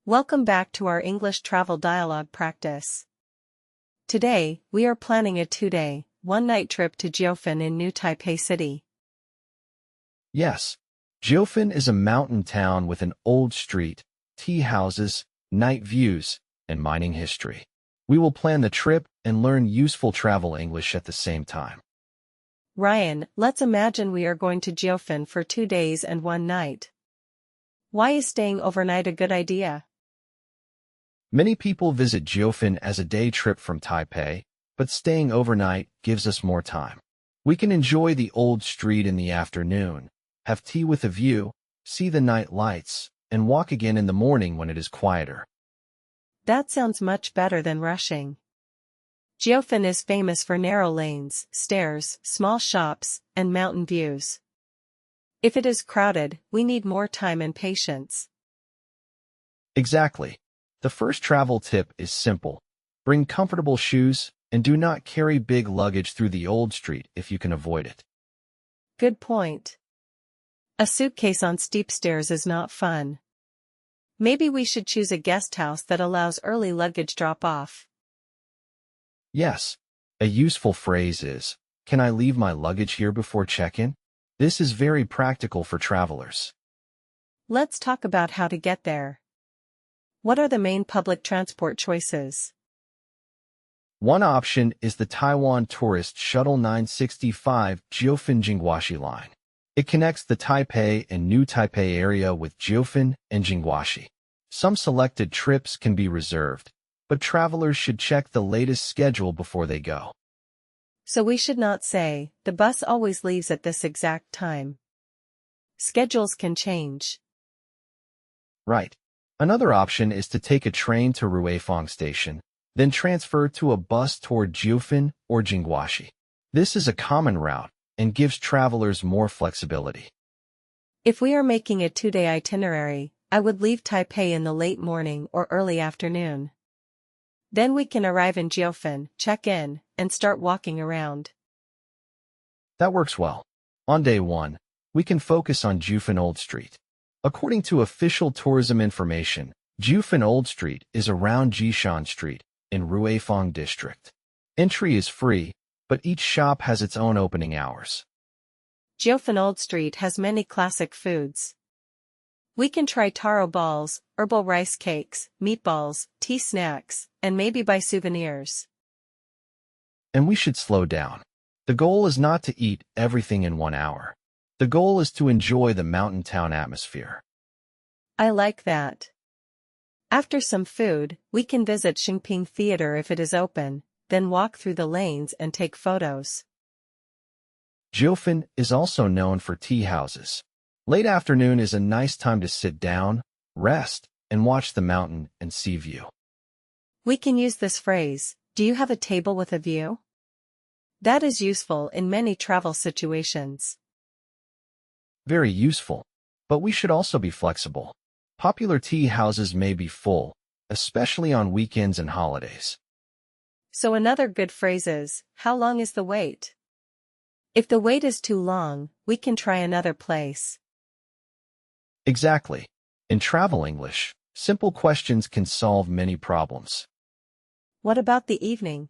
Welcome back to our English travel dialogue practice. Today, we are planning a 2-day, 1-night trip to Jiufen in New Taipei City. Yes, Jiufen is a mountain town with an old street, tea houses, night views, and mining history. We will plan the trip and learn useful travel English at the same time. Ryan, let's imagine we are going to Jiufen for 2 days and 1 night. Why is staying overnight a good idea? Many people visit Jiufen as a day trip from Taipei, but staying overnight gives us more time. We can enjoy the old street in the afternoon, have tea with a view, see the night lights, and walk again in the morning when it is quieter. That sounds much better than rushing. Jiufen is famous for narrow lanes, stairs, small shops, and mountain views. If it is crowded, we need more time and patience. Exactly. The first travel tip is simple. Bring comfortable shoes and do not carry big luggage through the old street if you can avoid it. Good point. A suitcase on steep stairs is not fun. Maybe we should choose a guest house that allows early luggage drop-off. Yes, a useful phrase is, "Can I leave my luggage here before check-in?" This is very practical for travelers. Let's talk about how to get there. What are the main public transport choices? One option is the Taiwan Tourist Shuttle 965 Jiufen Jingguashi line. It connects the Taipei and New Taipei area with Jiufen and Jingguashi. Some selected trips can be reserved, but travelers should check the latest schedule before they go. So we should not say, the bus always leaves at this exact time. Schedules can change. Right. Another option is to take a train to Ruifang Station, then transfer to a bus toward Jiufen or Jingguashi. This is a common route and gives travelers more flexibility. If we are making a 2-day itinerary, I would leave Taipei in the late morning or early afternoon. Then we can arrive in Jiufen, check in, and start walking around. That works well. On day 1, we can focus on Jiufen Old Street. According to official tourism information, Jiufen Old Street is around Jiufen Street in Ruifang District. Entry is free, but each shop has its own opening hours. Jiufen Old Street has many classic foods. We can try taro balls, herbal rice cakes, meatballs, tea snacks, and maybe buy souvenirs. And we should slow down. The goal is not to eat everything in 1 hour. The goal is to enjoy the mountain town atmosphere. I like that. After some food, we can visit Xingping Theater if it is open, then walk through the lanes and take photos. Jiufen is also known for tea houses. Late afternoon is a nice time to sit down, rest, and watch the mountain and sea view. We can use this phrase, "Do you have a table with a view?" That is useful in many travel situations. Very useful, but we should also be flexible. Popular tea houses may be full, especially on weekends and holidays. So another good phrase is, "How long is the wait?" If the wait is too long, we can try another place. Exactly. In travel English, simple questions can solve many problems. What about the evening?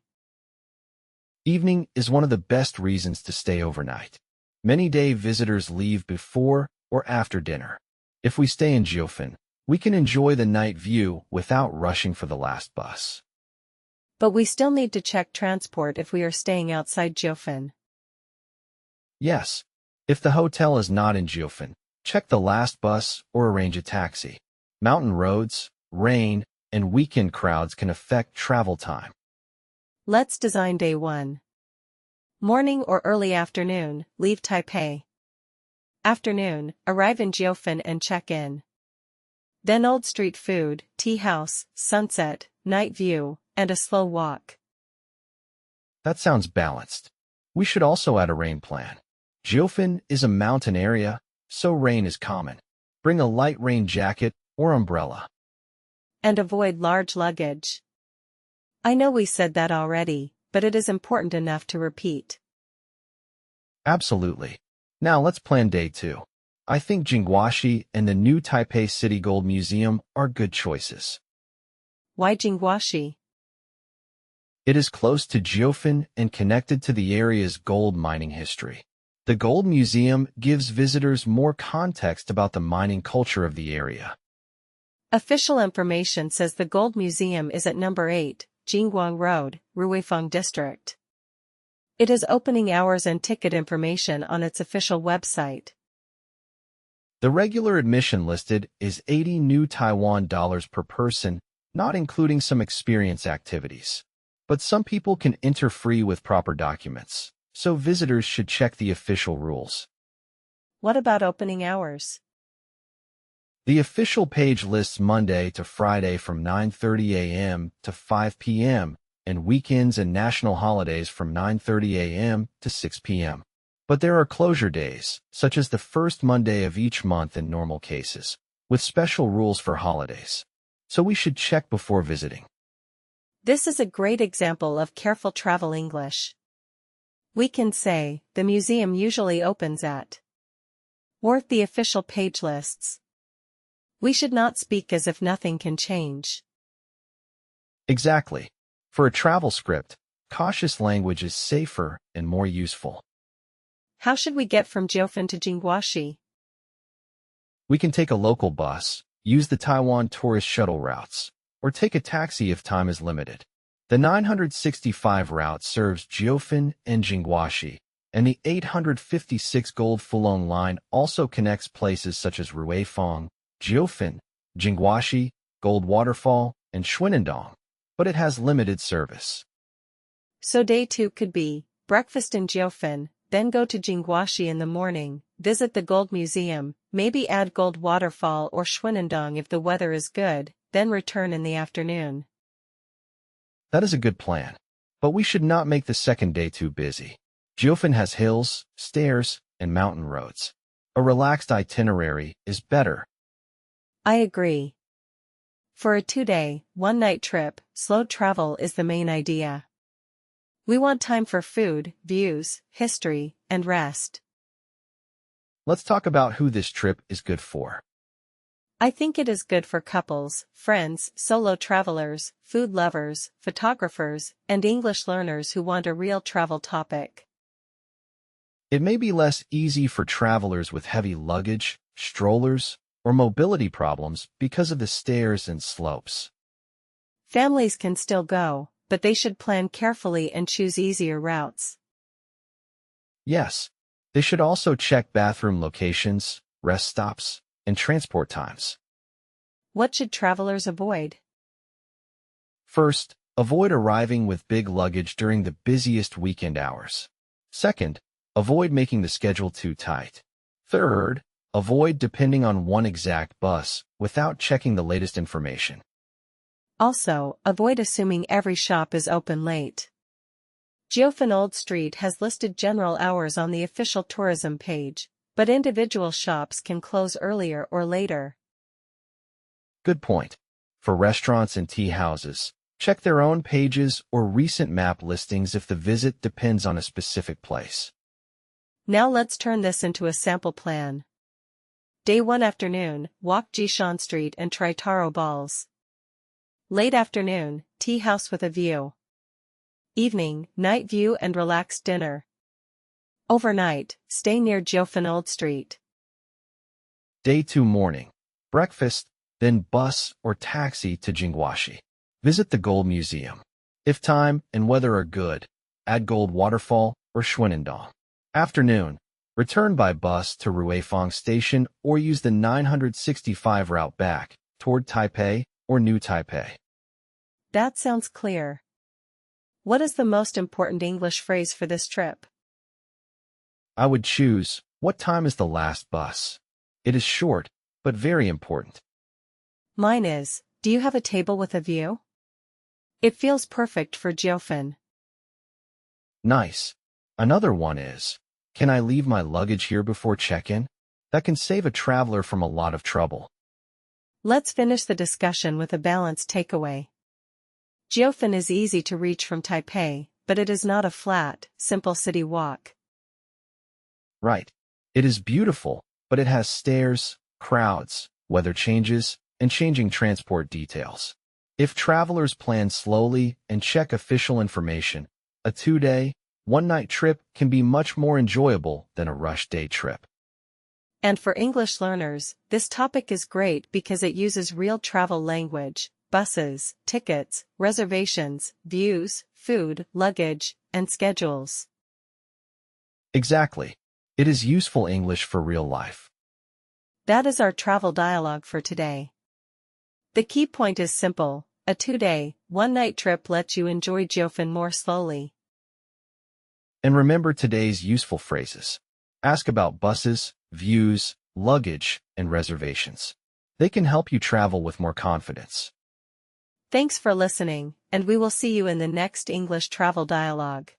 Evening is one of the best reasons to stay overnight. Many day visitors leave before or after dinner. If we stay in Jiufen, we can enjoy the night view without rushing for the last bus. But we still need to check transport if we are staying outside Jiufen. Yes, if the hotel is not in Jiufen, check the last bus or arrange a taxi. Mountain roads, rain, and weekend crowds can affect travel time. Let's design day 1. Morning or early afternoon, leave Taipei. Afternoon, arrive in Jiufen and check in. Then old street food, tea house, sunset, night view, and a slow walk. That sounds balanced. We should also add a rain plan. Jiufen is a mountain area, so rain is common. Bring a light rain jacket or umbrella. And avoid large luggage. I know we said that already, but it is important enough to repeat. Absolutely. Now let's plan day 2. I think Jingwashi and the new Taipei City Gold Museum are good choices. Why Jiufen? It is close to Jiufen and connected to the area's gold mining history. The Gold Museum gives visitors more context about the mining culture of the area. Official information says the Gold Museum is at number 8, Jingguang Road, Ruifeng District. It has opening hours and ticket information on its official website. The regular admission listed is 80 new Taiwan dollars per person, not including some experience activities. But some people can enter free with proper documents, so visitors should check the official rules. What about opening hours? The official page lists Monday to Friday from 9:30 a.m. to 5 p.m. and weekends and national holidays from 9:30 a.m. to 6 p.m. But there are closure days, such as the first Monday of each month in normal cases, with special rules for holidays. So we should check before visiting. This is a great example of careful travel English. We can say, the museum usually opens at, or the official page lists. We should not speak as if nothing can change. Exactly. For a travel script, cautious language is safer and more useful. How should we get from Jiufen to Jingwashi? We can take a local bus, use the Taiwan tourist shuttle routes, or take a taxi if time is limited. The 965 route serves Jiufen and Jingwashi, and the 856 Gold Fulong line also connects places such as Ruifeng, Jiufen, Jingwashi, Gold Waterfall, and Schwinendong, but it has limited service. So day 2 could be, breakfast in Jiufen, then go to Jingwashi in the morning, visit the Gold Museum, maybe add Gold Waterfall or Schwinendong if the weather is good, then return in the afternoon. That is a good plan, but we should not make the second day too busy. Jiufen has hills, stairs, and mountain roads. A relaxed itinerary is better. I agree. For a 2-day, 1-night trip, slow travel is the main idea. We want time for food, views, history, and rest. Let's talk about who this trip is good for. I think it is good for couples, friends, solo travelers, food lovers, photographers, and English learners who want a real travel topic. It may be less easy for travelers with heavy luggage, strollers, or mobility problems because of the stairs and slopes. Families can still go, but they should plan carefully and choose easier routes. Yes, they should also check bathroom locations, rest stops, and transport times. What should travelers avoid? First, avoid arriving with big luggage during the busiest weekend hours. Second, avoid making the schedule too tight. Third, avoid depending on one exact bus without checking the latest information. Also, avoid assuming every shop is open late. Jiufen Old Street has listed general hours on the official tourism page, but individual shops can close earlier or later. Good point. For restaurants and tea houses, check their own pages or recent map listings if the visit depends on a specific place. Now let's turn this into a sample plan. Day 1 afternoon, walk Jiufen Street and try taro balls. Late afternoon, tea house with a view. Evening, night view and relaxed dinner. Overnight, stay near Jiufen Old Street. Day 2 morning, breakfast, then bus or taxi to Jingwashi. Visit the Gold Museum. If time and weather are good, add Gold Waterfall or Schwinendong. Afternoon, return by bus to Ruifeng Station or use the 965 route back toward Taipei or New Taipei. That sounds clear. What is the most important English phrase for this trip? I would choose, what time is the last bus? It is short, but very important. Mine is, do you have a table with a view? It feels perfect for Jiufen. Nice. Another one is, can I leave my luggage here before check-in? That can save a traveler from a lot of trouble. Let's finish the discussion with a balanced takeaway. Jiufen is easy to reach from Taipei, but it is not a flat, simple city walk. Right. It is beautiful, but it has stairs, crowds, weather changes, and changing transport details. If travelers plan slowly and check official information, a 2-day, 1-night trip can be much more enjoyable than a rush day trip. And for English learners, this topic is great because it uses real travel language: buses, tickets, reservations, views, food, luggage, and schedules. Exactly. It is useful English for real life. That is our travel dialogue for today. The key point is simple: a 2-day, 1-night trip lets you enjoy Jiufen more slowly. And remember today's useful phrases. Ask about buses, views, luggage, and reservations. They can help you travel with more confidence. Thanks for listening, and we will see you in the next English travel dialogue.